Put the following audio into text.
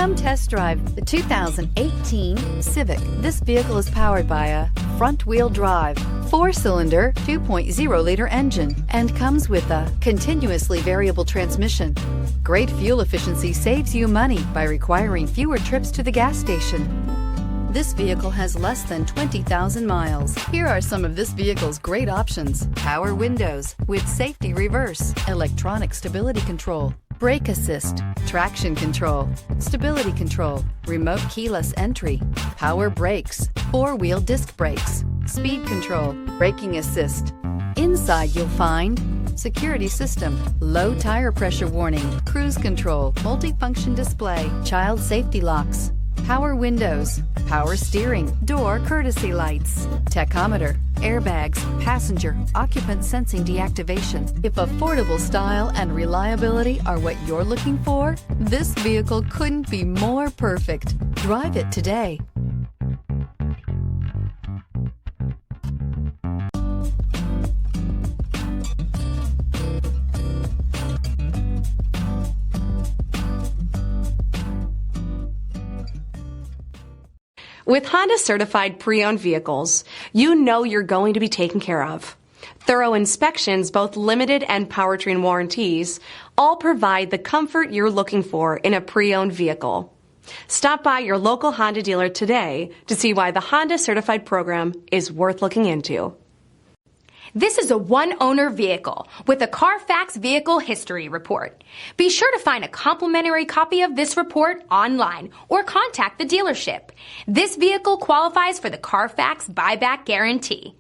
Come test drive the 2018 Civic. This vehicle is powered by a front-wheel drive, 4-cylinder, 2.0-liter engine, and comes with a continuously variable transmission. Great fuel efficiency saves you money by requiring fewer trips to the gas station. This vehicle has less than 20,000 miles. Here are some of this vehicle's great options: power windows with safety reverse, electronic stability control, brake assist, traction control, stability control, remote keyless entry, power brakes, 4-wheel disc brakes, speed control, braking assist. Inside you'll find security system, low tire pressure warning, cruise control, multifunction display, child safety locks, power windows, power steering, door courtesy lights, tachometer, airbags, passenger, occupant sensing deactivation. If affordable style and reliability are what you're looking for, this vehicle couldn't be more perfect. Drive it today. With Honda certified pre-owned vehicles, you know you're going to be taken care of. Thorough inspections, both limited and powertrain warranties, all provide the comfort you're looking for in a pre-owned vehicle. Stop by your local Honda dealer today to see why the Honda certified program is worth looking into. This is a one-owner vehicle with a Carfax Vehicle History Report. Be sure to find a complimentary copy of this report online or contact the dealership. This vehicle qualifies for the Carfax Buyback Guarantee.